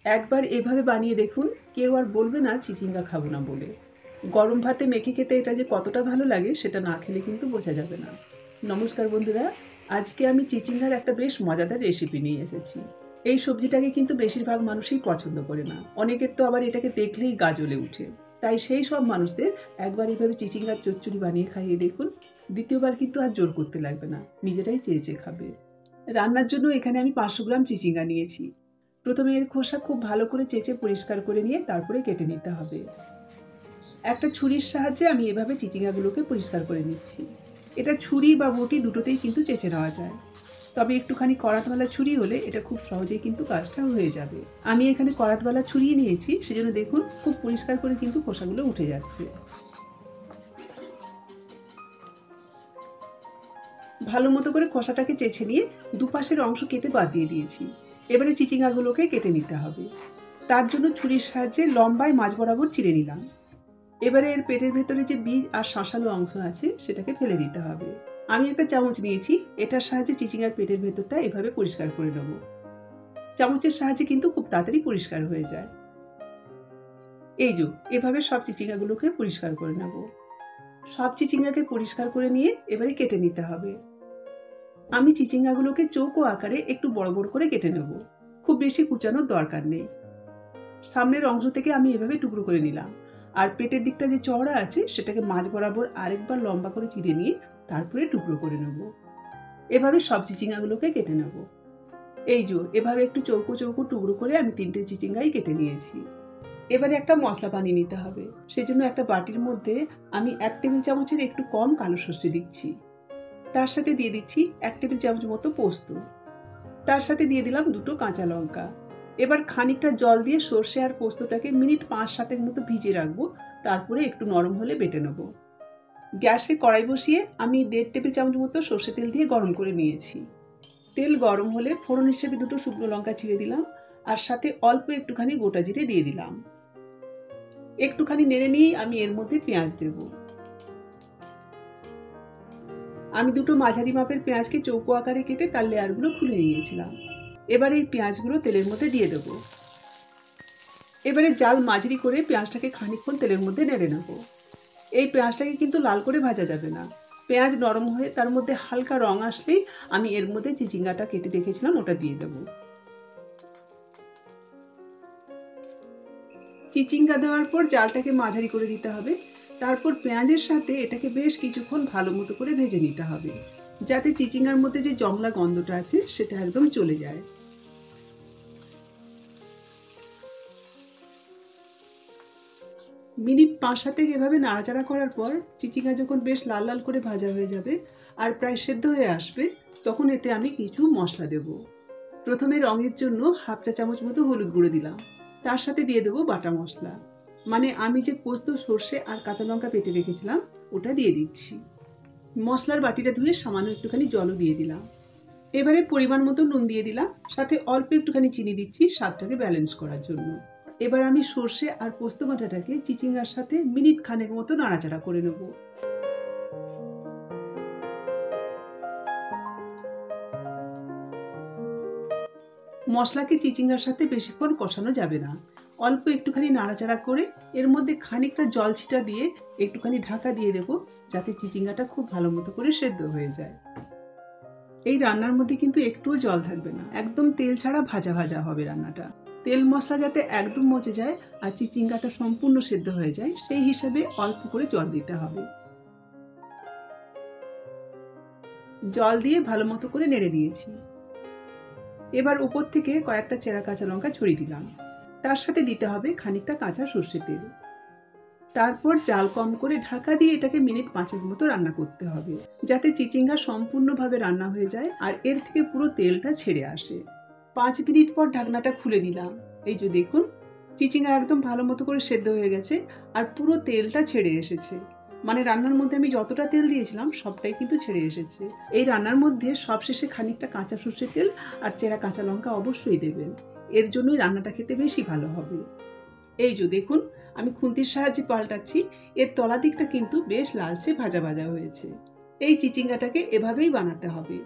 একবার এভাবে বানিয়ে দেখুন, কেউ আর বলবে না চিচিঙ্গা খাবো না বলে। গরম ভাতে মেখে খেতে এটা যে কতটা ভালো লাগে সেটা না খেলে কিন্তু বোঝা যাবে না। নমস্কার বন্ধুরা, আজকে আমি চিচিঙ্গার একটা বেশ মজাদার রেসিপি নিয়ে এসেছি। এই সবজিটাকে কিন্তু বেশিরভাগ মানুষই পছন্দ করে না, অনেকের তো আবার এটাকে দেখলেই গা জ্বলে উঠে। তাই সেই সব মানুষদের একবার এইভাবে চিচিঙ্গার চচ্চড়ি বানিয়ে খাইয়ে দেখুন, দ্বিতীয়বার কিন্তু আর জোর করতে লাগবে না, নিজেরাই চেয়ে চেয়ে খাবে। রান্নার জন্য এখানে আমি 500 গ্রাম চিচিঙ্গা নিয়েছি। প্রথমে এর খোসা খুব ভালো করে চেঁচে পরিষ্কার করে নিয়ে তারপরে কেটে নিতে হবে। একটা ছুরির সাহায্যে আমি এভাবে চিচিঙ্গাগুলোকে পরিষ্কার করে নিচ্ছি। এটা ছুরি বা বটি দুটোতেই কিন্তু চেঁচে নেওয়া যায়, তবে একটুখানি করাতওয়ালা ছুরি হলে এটা খুব সহজেই কিন্তু কাজটা হয়ে যাবে। আমি এখানে করাতওয়ালা ছুরি নিয়েছি, সেজন্য দেখুন খুব পরিষ্কার করে কিন্তু খোসাগুলো উঠে যাচ্ছে। ভালো মতো করে খোসাটাকে চেঁচে নিয়ে দুপাশের অংশ কেটে বাদ দিয়ে দিয়েছি। এবারে চিচিঙ্গাগুলোকে কেটে নিতে হবে। তার জন্য ছুরির সাহায্যে লম্বায় মাঝ বরাবর চিড়ে নিলাম। এবারে এর পেটের ভেতরে যে বীজ আর শাঁসালো অংশ আছে সেটাকে ফেলে দিতে হবে। আমি একটা চামচ নিয়েছি, এটার সাহায্যে চিচিঙ্গার পেটের ভেতরটা এভাবে পরিষ্কার করে নেব। চামচের সাহায্যে কিন্তু খুব তাড়াতাড়ি পরিষ্কার হয়ে যায়। এই যে এভাবে সব চিচিঙ্গাগুলোকে পরিষ্কার করে নেব। সব চিচিঙ্গাকে পরিষ্কার করে নিয়ে এবারে কেটে নিতে হবে। আমি চিচিঙ্গাগুলোকে চৌকো আকারে একটু বড় বড় করে কেটে নেব, খুব বেশি কুচানোর দরকার নেই। সামনের অংশ থেকে আমি এভাবে টুকরো করে নিলাম, আর পেটের দিকটা যে চওড়া আছে সেটাকে মাঝ বরাবর আরেকবার লম্বা করে চিড়ে নিয়ে তারপরে টুকরো করে নেব। এভাবে সব চিচিঙ্গাগুলোকে কেটে নেব। এই যে এভাবে একটু চৌকো চৌকো টুকরো করে আমি 3টে চিচিঙ্গাই কেটে নিয়েছি। এবারে একটা মশলা বানিয়ে নিতে হবে। সেজন্য একটা বাটির মধ্যে আমি 1 টেবিল চামচের একটু কম কালো সর্ষে দিচ্ছি। তার সাথে দিয়ে দিচ্ছি 1 টেবিল চামচ মতো পোস্ত। তার সাথে দিয়ে দিলাম 2টো কাঁচা লঙ্কা। এবার খানিকটা জল দিয়ে সর্ষে আর পোস্তটাকে মিনিট 5-7 মতো ভিজিয়ে রাখবো, তারপরে একটু নরম হলে বেটে নেব। গ্যাসে কড়াই বসিয়ে আমি 1.5 টেবিল চামচ মতো সর্ষে তেল দিয়ে গরম করে নিয়েছি। তেল গরম হলে ফোড়ন হিসেবে 2টো শুকনো লঙ্কা ছিঁড়ে দিলাম, আর সাথে অল্প একটুখানি গোটা জিরে দিয়ে দিলাম। একটুখানি নেড়ে নিয়েই আমি এর মধ্যে পেঁয়াজ দেব। আমি 2টো মাঝারি মাপের পেঁয়াজকে চৌকো আকারে কেটে তার লেয়ারগুলো খুলে নিয়েছিলাম। এবার এই পেঁয়াজগুলো তেলের মধ্যে দিয়ে দেবো। এবারে জাল মাঝারি করে পেঁয়াজটাকে খানিকক্ষণ তেলের মধ্যে নেড়ে নেব। এই পেঁয়াজটাকে কিন্তু লাল করে ভাজা যাবে না। পেঁয়াজ নরম হয়ে তার মধ্যে হালকা রং আসলেই আমি এর মধ্যে চিচিঙ্গাটা কেটে রেখেছিলাম ওটা দিয়ে দেব। চিচিঙ্গা দেওয়ার পর জালটাকে মাঝারি করে দিতে হবে। তারপর পেঁয়াজের সাথে এটাকে বেশ কিছুক্ষণ ভালো মতো করে ভেজে নিতে হবে, যাতে চিচিঙ্গার মধ্যে যে জংলা গন্ধটা আছে সেটা একদম চলে যায়। মিনিট 5-7 এভাবে নাড়াচাড়া করার পর চিচিঙ্গা যখন বেশ লাল লাল করে ভাজা হয়ে যাবে আর প্রায় সেদ্ধ হয়ে আসবে, তখন এতে আমি কিছু মশলা দেব। প্রথমে রঙের জন্য 1/2 চা চামচ মতো হলুদ গুঁড়ো দিলাম। তার সাথে দিয়ে দেবো বাটা মশলা, মানে আমি যে পোস্ত, সর্ষে আর কাঁচা লঙ্কা বেটে রেখেছিলাম ওটা দিয়ে দিচ্ছি। মশলার বাটিটা ধুয়ে সামান্য একটুখানি জলও দিয়ে দিলাম। এবারে পরিমাণ মতো নুন দিয়ে দিলাম, সাথে অল্প একটুখানি চিনি দিচ্ছি স্বাদটাকে ব্যালেন্স করার জন্য। এবার আমি সর্ষে আর পোস্ত বাটাটাকে চিচিঙ্গার সাথে মিনিট খানেক মতো নাড়াচাড়া করে নেব। মশলাকে চিচিঙ্গার সাথে বেশিক্ষণ কষানো যাবে না। অল্প একটুখানি নাড়াচাড়া করে এর মধ্যে খানিকটা জল ছিটা দিয়ে একটুখানি ঢাকা দিয়ে দেবো, যাতে চিচিঙ্গাটা খুব ভালো মতো করে সেদ্ধ হয়ে যায়। এই রান্নার মধ্যে কিন্তু একটুও জল থাকবে না, একদম তেল ছাড়া ভাজা ভাজা হবে রান্নাটা। তেল মশলা যাতে একদম মচে যায় আর চিচিঙ্গাটা সম্পূর্ণ সেদ্ধ হয়ে যায় সেই হিসাবে অল্প করে জল দিতে হবে। জল দিয়ে ভালো মতো করে নেড়ে নিয়েছি। এবার উপর থেকে কয়েকটা চেরা কাঁচা লঙ্কা ছড়িয়ে দিলাম। তার সাথে দিতে হবে খানিকটা কাঁচা সর্ষের তেল। তারপর জাল কম করে ঢাকা দিয়ে এটাকে মিনিট 5 মতো রান্না করতে হবে, যাতে চিচিঙ্গা সম্পূর্ণভাবে রান্না হয়ে যায় আর এর থেকে পুরো তেলটা ছেড়ে আসে। 5 মিনিট পর ঢাকনাটা খুলে নিলাম। এই যে দেখুন, চিচিঙ্গা একদম ভালো মতো করে সেদ্ধ হয়ে গেছে আর পুরো তেলটা ছেড়ে এসেছে। মানে রান্নার মধ্যে আমি যতটা তেল দিয়েছিলাম সবটাই কিন্তু ছেড়ে এসেছে। এই রান্নার মধ্যে সবশেষে খানিকটা কাঁচা সর্ষের তেল আর চেরা কাঁচা লঙ্কা অবশ্যই দেবেন, এর জন্যই রান্নাটা খেতে বেশি ভালো হবে। এই যে দেখুন, আমি খুন্তির সাহায্যে পাল্টাচ্ছি, এর তলা দিকটা কিন্তু বেশ লালচে ভাজা ভাজা হয়েছে। এই চিচিঙ্গাটাকে এভাবেই বানাতে হবে।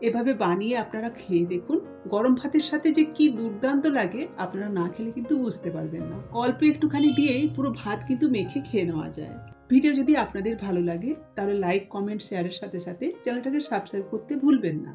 এভাবে বানিয়ে আপনারা খেয়ে দেখুন, গরম ভাতের সাথে যে কি দুর্দান্ত লাগে আপনারা না খেলে কিন্তু বুঝতে পারবেন না। অল্প একটুখানি দিয়েই পুরো ভাত কিন্তু মেখে খেয়ে নেওয়া যায়। ভিডিও যদি আপনাদের ভালো লাগে তাহলে লাইক, কমেন্ট, শেয়ারের সাথে সাথে চ্যানেলটাকে সাবস্ক্রাইব করতে ভুলবেন না।